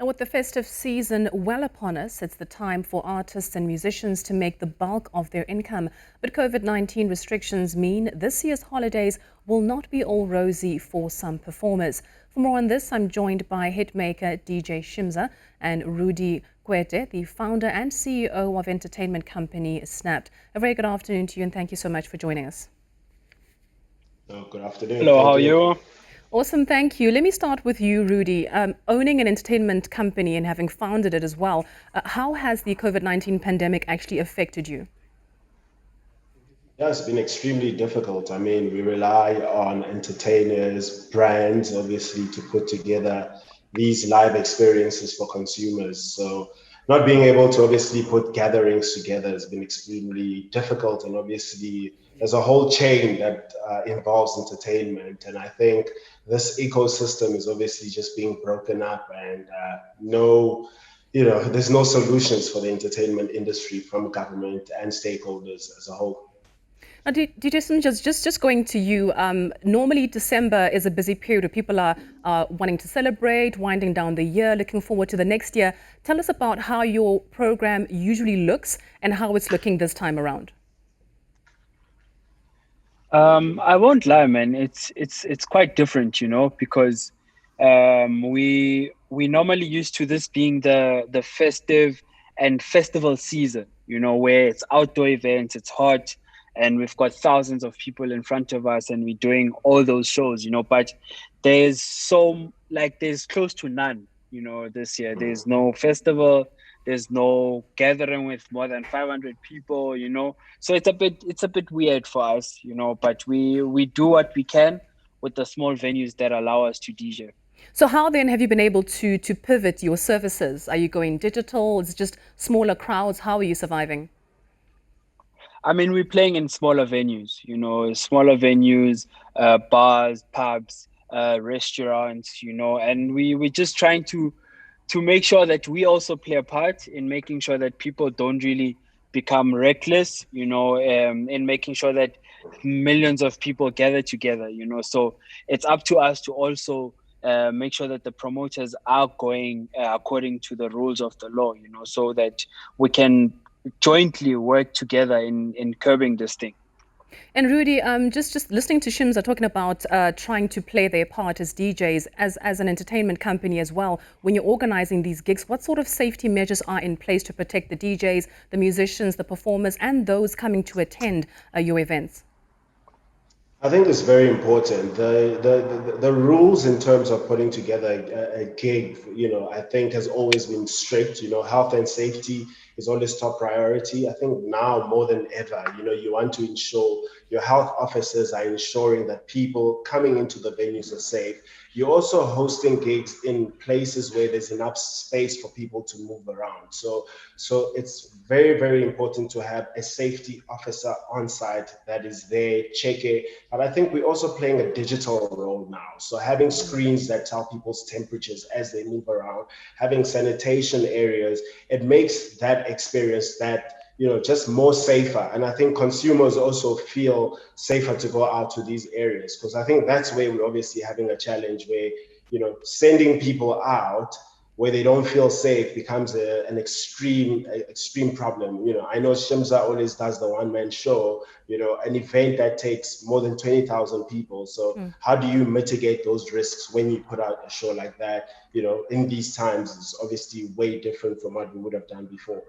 Now, with the festive season well upon us, it's the time for artists and musicians to make the bulk of their income. But COVID-19 restrictions mean this year's holidays will not be all rosy for some performers. For more on this, I'm joined by hitmaker DJ Shimza and Rudy Kwete, the founder and CEO of entertainment company Snapped. A very good afternoon to you, and thank you so much for joining us. Good afternoon. Hello, Thank how are you. you? Awesome, thank you. Let me start with you, Rudy. Owning an entertainment company and having founded it as well, how has the COVID-19 pandemic actually affected you? Yeah, it's been extremely difficult. I mean, we rely on entertainers, brands, obviously, to put together these live experiences for consumers. So not being able to obviously put gatherings together has been extremely difficult. And obviously, there's a whole chain that involves entertainment. And I think this ecosystem is obviously just being broken up and there's no solutions for the entertainment industry from government and stakeholders as a whole. Now, DJ, just going to you, normally December is a busy period where people are wanting to celebrate, winding down the year, looking forward to the next year. Tell us about how your program usually looks and how it's looking this time around. I won't lie, man. It's quite different, because we normally used to this being the festive and festival season, where it's outdoor events, it's hot, and we've got thousands of people in front of us, and we're doing all those shows, But there's close to none, this year. There's no festival. There's no gathering with more than 500 people, So it's a bit weird for us, but we do what we can with the small venues that allow us to DJ. So how then have you been able to pivot your services? Are you going digital? Is it just smaller crowds? How are you surviving? I mean, we're playing in smaller venues, bars, pubs, restaurants, and we're just trying to make sure that we also play a part in making sure that people don't really become reckless, in making sure that millions of people gather together, So it's up to us to also make sure that the promoters are going according to the rules of the law, so that we can jointly work together in curbing this thing. And Rudy, just listening to Shimza talking about trying to play their part as DJs, as an entertainment company as well. When you're organizing these gigs, what sort of safety measures are in place to protect the DJs, the musicians, the performers, and those coming to attend your events? I think it's very important. The rules in terms of putting together a gig, I think has always been strict. Health and safety is always top priority. I think now more than ever, you want to ensure your health officers are ensuring that people coming into the venues are safe. You're also hosting gigs in places where there's enough space for people to move around. So it's very, very important to have a safety officer on site that is there, checking. But I think we're also playing a digital role now. So having screens that tell people's temperatures as they move around, having sanitation areas, it makes that experience just more safer. And I think consumers also feel safer to go out to these areas, because I think that's where we're obviously having a challenge where, sending people out where they don't feel safe becomes an extreme problem. I know Shimza always does the one-man show, an event that takes more than 20,000 people. So how do you mitigate those risks when you put out a show like that? In these times, it's obviously way different from what we would have done before.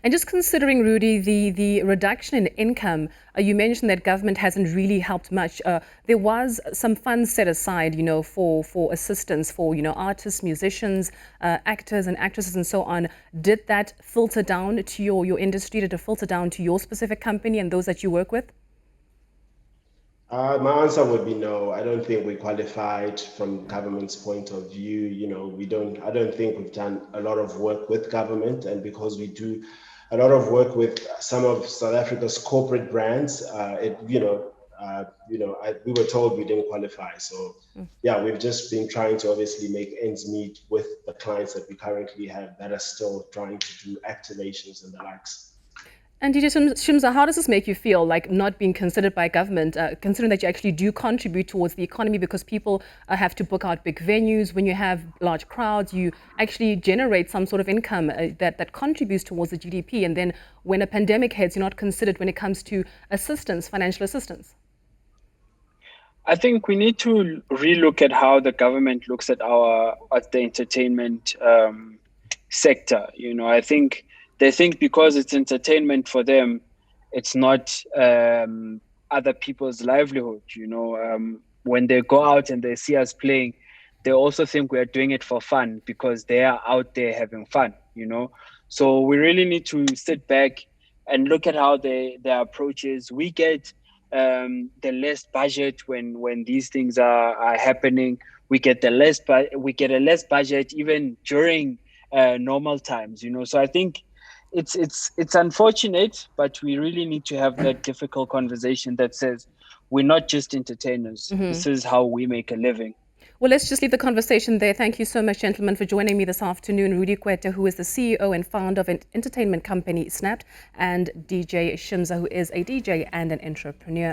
And just considering, Rudy, the reduction in income, you mentioned that government hasn't really helped much. There was some funds set aside, for assistance for, artists, musicians, actors and actresses and so on. Did that filter down to your industry? Did it filter down to your specific company and those that you work with? My answer would be no. I don't think we qualified from government's point of view. I don't think we've done a lot of work with government, and because we do a lot of work with some of South Africa's corporate brands, we were told we didn't qualify. So yeah, we've just been trying to obviously make ends meet with the clients that we currently have that are still trying to do activations and the likes. And DJ Shimza, how does this make you feel, like not being considered by government, considering that you actually do contribute towards the economy because people have to book out big venues? When you have large crowds, you actually generate some sort of income that contributes towards the GDP. And then when a pandemic hits, you're not considered when it comes to assistance, financial assistance. I think we need to relook at how the government looks at the entertainment sector. I think they think because it's entertainment for them, it's not other people's livelihood. When they go out and they see us playing, they also think we are doing it for fun because they are out there having fun. So we really need to sit back and look at how their approach is. We get the less budget when these things are happening. We get a less budget even during normal times. So I think it's unfortunate, but we really need to have that difficult conversation that says we're not just entertainers. Mm-hmm. This is how we make a living. Well, let's just leave the conversation there. Thank you so much, gentlemen, for joining me this afternoon. Rudy Kweta, who is the CEO and founder of an entertainment company, Snapped, and DJ Shimza, who is a DJ and an entrepreneur.